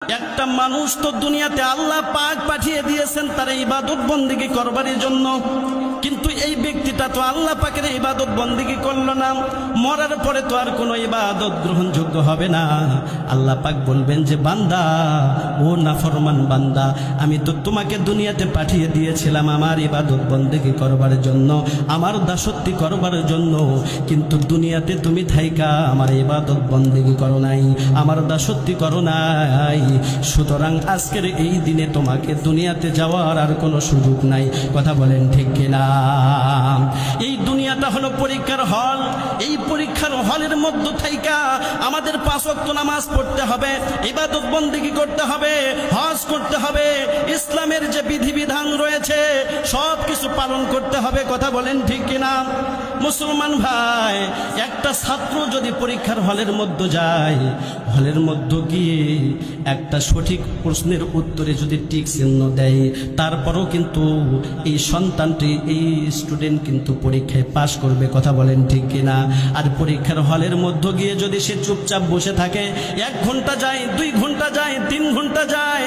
একটা মানুষ তো দুনিয়াতে আল্লাহ পাক পাঠিয়ে দিয়েছেন তার ইবাদত বন্দেগী করবার জন্য, কিন্তু এই ব্যক্তিটা তো আল্লাহ পাকের ইবাদত বন্দেগী করলো না, মরার পরে তো আর কোনো ইবাদত গ্রহণযোগ্য হবে না। আল্লাহ পাক বলবেন যে বান্দা, ও নাফরমান বান্দা, আমি তো তোমাকে দুনিয়াতে পাঠিয়ে দিয়েছিলাম আমার ইবাদত বন্দেগী করবার জন্য, আমার দাসত্ব করবার জন্য, কিন্তু দুনিয়াতে তুমি থাইকা আমার ইবাদত বন্দেগী করো নাই, আমার দাসত্ব করো নাই। সুতরাং আজকের এই দিনে তোমাকে দুনিয়াতে যাওয়ার আর কোনো সুযোগ নাই। কথা বলেন ঠিক কিনা? এই দুনিয়াটা হলো পরীক্ষার হল। এই পরীক্ষার হলের মধ্যে থাইকা আমাদের 5 ওয়াক্ত নামাজ পড়তে হবে, ইবাদত বন্দেগী করতে হবে, হজ করতে হবে, ইসলামের যে বিধিবিধান রয়েছে সব কিছু পালন করতে হবে। কথা বলেন ঠিক কিনা? মুসলমান ভাই, একটা ছাত্র যদি পরীক্ষার হলের মধ্যে যায়, হলের মধ্যে গিয়ে একটা সঠিক প্রশ্নের উত্তরে যদি টিক চিহ্ন দেয়, তারপরও কিন্তু এই সন্তানটি, এই স্টুডেন্ট কিন্তু পরীক্ষায় পাশ করবে। কথা বলেন ঠিক কিনা? আর পরীক্ষার হলের মধ্যে গিয়ে যদি সে চুপচাপ বসে থাকে, 1 ঘন্টা যায়, 2 ঘন্টা যায়, 3 ঘন্টা যায়,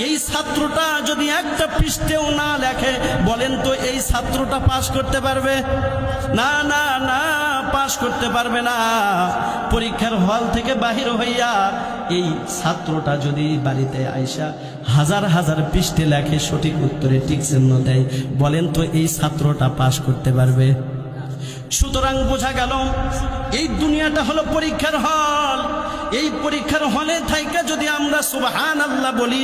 এই ছাত্রটা যদি একটা পৃষ্ঠাও না লেখে, বলেন তো এই ছাত্রটা পাশ করতে পারবে? না না না, পাশ করতে পারবে না। পরীক্ষার হল থেকে বাহির হইয়া এই ছাত্রটা যদি বাড়িতে আইসা হাজার হাজার পৃষ্ঠা লেখে, সঠিক উত্তরে টিক চিহ্ন দেয়, বলেন তো এই ছাত্রটা পাশ করতে পারবে? সুতরাং বোঝা গেল এই দুনিয়াটা হলো পরীক্ষার হল। এই পরীক্ষার হলে থাইকা যদি আমরা সুবহানাল্লাহ বলি,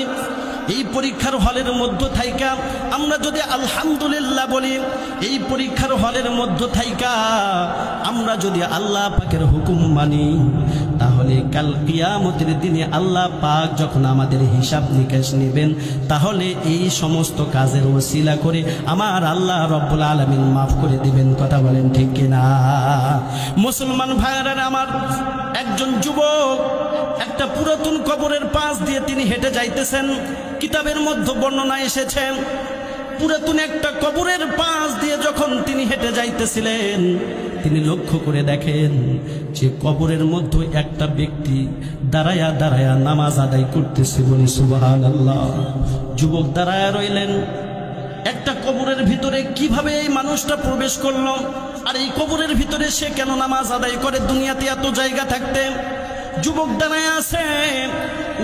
এই পরীক্ষার হলের মধ্যে থাইকা আমরা যদি আলহামদুলিল্লাহ বলি, এই পরীক্ষার হলের মধ্যে থাইকা আমরা যদি আল্লাহ পাকের হুকুম মানি, তাহলে কাল কিয়ামতের দিনে আল্লাহ পাক যখন আমাদের হিসাব নিকাশ নেবেন, তাহলে এই সমস্ত কাজের ওসিলা করে আমার আল্লাহ রব্বুল আলামিন মাফ করে দিবেন। কথা বলেন ঠিক কিনা? মুসলমান ভাইরা আমার, একজন যুবক একটা পুরাতন কবরের পাশ দিয়ে তিনি হেঁটে যাইতেছেন। কিতাবের মধ্যে বর্ণনা এসেছে, পুরাতন একটা কবরের পাশ দিয়ে যখন তিনি হেঁটে যাইতেছিলেন, তিনি লক্ষ্য করে দেখেন যে কবরের মধ্যে একটা ব্যক্তি দাঁড়ায়া দাঁড়ায়া নামাজ আদায় করতেছে। বলি সুবহানাল্লাহ। যুবক দাঁড়ায়া রইলেন। একটা কবরের ভিতরে কিভাবে এই মানুষটা প্রবেশ করলো, আর এই কবরের ভিতরে সে কেন নামাজ আদায় করে দুনিয়াতে এত জায়গা থাকতে? যুবক দাঁড়ায় আছে,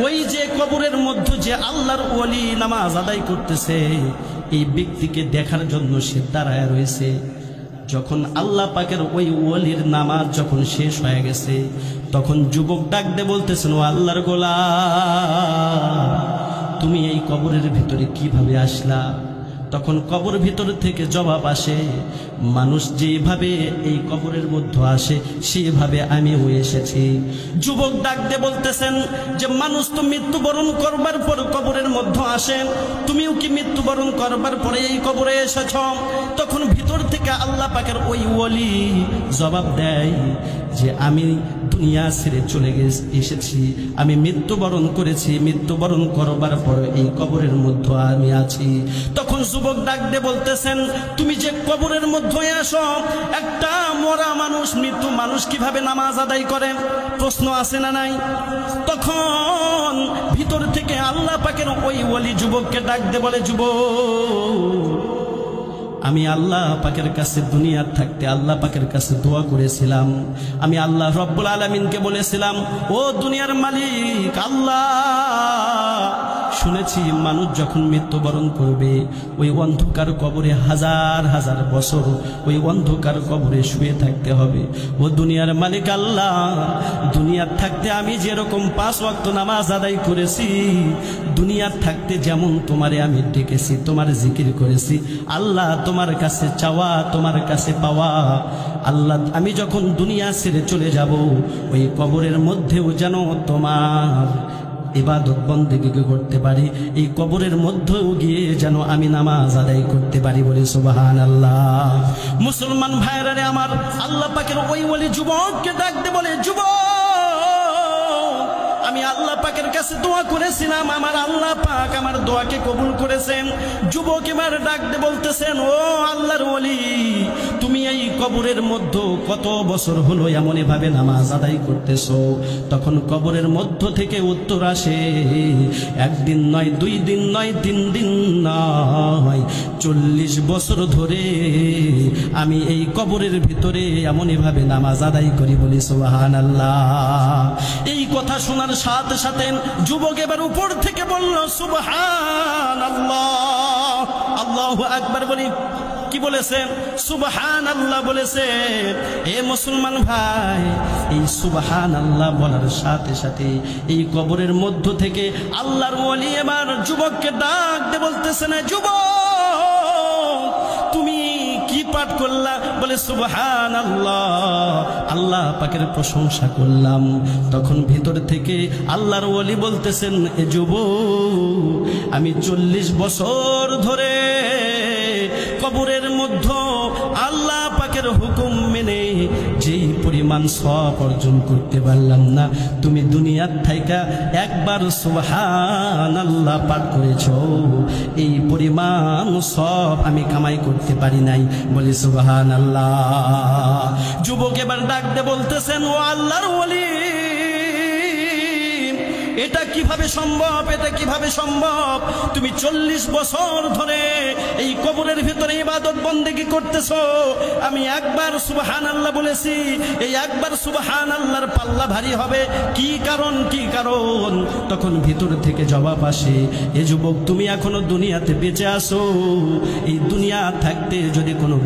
ওই যে কবরের মধ্যে যে আল্লাহর ওলি নামাজ আদায় করতেছে, এই ব্যক্তিকে দেখার জন্য সে দাঁড়ায় রয়েছে। যখন আল্লাহ পাকের ওই ওলির নামাজ যখন শেষ হয়ে গেছে, তখন যুবক ডাক দিয়ে বলতেছেন, ও আল্লাহর গোলাম, তুমি এই কবরের ভিতরে কিভাবে আসলা? তখন কবর ভিতর থেকে জবাব আসে, মানুষ যেভাবে এই কবরের মধ্যে আসে সেভাবে আমিও এসেছি। যুবক ডাক দিয়ে বলতেছেন যে মানুষ তো মৃত্যুবরণ করবার পর কবরের মধ্যে আসে, তুমিও কি মৃত্যুবরণ করবার পরে এই কবরে এসেছ? তখন ভিতর থেকে আল্লাহ পাকের ওই ওলি জবাব দেয় যে আমি দুনিয়া ছেড়ে চলে এসেছি, আমি মৃত্যুবরণ করেছি, মৃত্যুবরণ করবার পর এই কবরের মধ্যে আমি আছি। তখন যুবক ডাক দিয়ে বলতেছেন, তুমি যে কবরের মধ্যে আসো, একটা মরা মানুষ, মৃত্যু মানুষ কিভাবে নামাজ আদায় করে? প্রশ্ন আছে না নাই? তখন ভিতর থেকে আল্লাহ পাকের ওই ওলি যুবককে ডাক দিয়ে বলে, যুবক, আমি আল্লাহ পাকের কাছে দুনিয়ার থাকতে আল্লাহ পাকের কাছে দোয়া করেছিলাম। আমি আল্লাহ রব্বুল আলামিনকে বলেছিলাম, ও দুনিয়ার মালিক আল্লাহ, শুনেছি মানুষ যখন মৃত্যুবরণ করবে ওই অন্ধকার কবরে হাজার হাজার বছর ওই অন্ধকার কবরে শুয়ে থাকতে হবে। ও দুনিয়ার মালিক আল্লাহ, দুনিয়ার থাকতে আমি যেরকম 5 ওয়াক্ত নামাজ আদায় করেছি, দুনিয়ার থাকতে যেমন তোমারে আমি ডেকেছি, তোমার জিকির করেছি, আল্লাহ তোমার কাছে চাওয়া, তোমার কাছে পাওয়া, আল্লাহ আমি যখন দুনিয়া ছেড়ে চলে যাব, ওই কবরের মধ্যেও যেন তোমার ইবাদত বন্দেগী করতে পারি, এই কবরের মধ্যেও গিয়ে যেন আমি নামাজ আদায় করতে পারি। বলি সুবহানাল্লাহ। মুসলমান ভাইরা আমার, আল্লাহ পাকের ওই ওলি যুবককে ডাকতে বলে, যুবক, আমি আমি আল্লাহ পাকের কাছে দোয়া করেছিলাম, আমার আল্লাহ পাক আমার দোয়াকে কবুল করেছেন। যুবক এবার ডাক দিয়ে বলতেছেন, ও আল্লাহর ওলি, তুমি এই কবরের মধ্যে কত বছর হলো এমন ভাবে নামাজ আদায় করতেছো? তখন কবরের মধ্য থেকে উত্তর আসে, একদিন নয়, 2 দিন নয়, 3 দিন নয়, 40 বছর ধরে আমি এই কবরের ভিতরে এমনই ভাবে নামাজ আদায় করি। বলি সুবহানাল্লাহ। এই কথা শোনার সাথে সাথে যুবক এবার উপর থেকে বলল সুবহানাল্লাহ। আল্লাহু আকবার বলি। কি বলেছে? সুবহানাল্লাহ বলেছে। এ মুসলমান ভাই, এই সুবহানাল্লাহ বলার সাথে সাথে এই কবরের মধ্য থেকে আল্লাহর ওলি এবার যুবককে ডাক দিয়ে বলতেছে, না যুবক, তুমি কি পাঠ করলা? বলে সুবহানাল্লাহ, আল্লাহ পাকের প্রশংসা করলাম। তখন ভিতর থেকে আল্লাহর ওলি বলতেছেন, এ যুবক, আমি 40 বছর ধরে কবরের মধ্যে আল্লাহ পাকের হুকুম মেনে যেই পরিমাণ সওয়াব অর্জন করতে পারলাম না, তুমি দুনিয়ার থাইকা একবার সুবহানাল্লাহ পাঠ করেছো, এই পরিমাণ সওয়াব আমি কামাই করতে পারি নাই। বলি সুবহানাল্লাহ। যুবক এবার ডাক দিয়ে বলতেছেন, ও আল্লাহর ওলি, এটা কিভাবে সম্ভব? এটা কিভাবে সম্ভব? তুমি 40 বছর ধরে এই কবরের ভিতরে ইবাদত বন্দেগী করতেছো, আমি একবার সুবহানাল্লাহ বলেছি, এই একবার সুবহানাল্লাহর পাল্লা ভারী হবে। কি কারণ? কি কারণ? তখন ভিতর থেকে জবাব আসে, এ যুবক, তুমি এখনো দুনিয়াতে বেঁচে আছো। এই দুনিয়া থাকতে যদি কোনো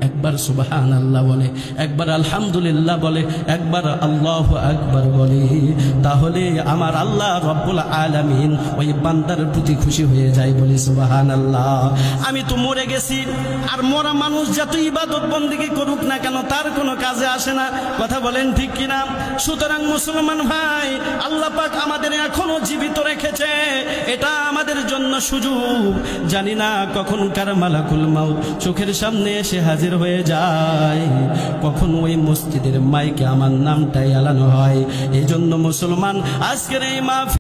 একবার সুবহানাল্লাহ বলে, একবার আলহামদুলিল্লাহ বলে, একবার আল্লাহু আকবার বলে, তাহলে আমার আল্লাহ রব্বুল আলামিন ওই বান্দার প্রতি খুশি হয়ে যায়। বলি সুবহানাল্লাহ। আমি তো মরে গেছি, আর মরা মানুষ যত ইবাদত বন্দেগী করুক না কেন তার কোনো কাজে আসে না। কথা বলেন ঠিক কিনা? সুতরাং মুসলমান ভাই, আল্লাহ পাক আমাদের এখনো জীবিত রেখেছে, এটা আমাদের জন্য সুযোগ। জানি না কখন কার মালাকুল মাউত চোখের সামনে এসে হাজির হয়ে যায়, কখন ওই মসজিদের মাইকে আমার নামটাই এলানো হয়। এই জন্য মুসলমান, আজকের এই মাহফিল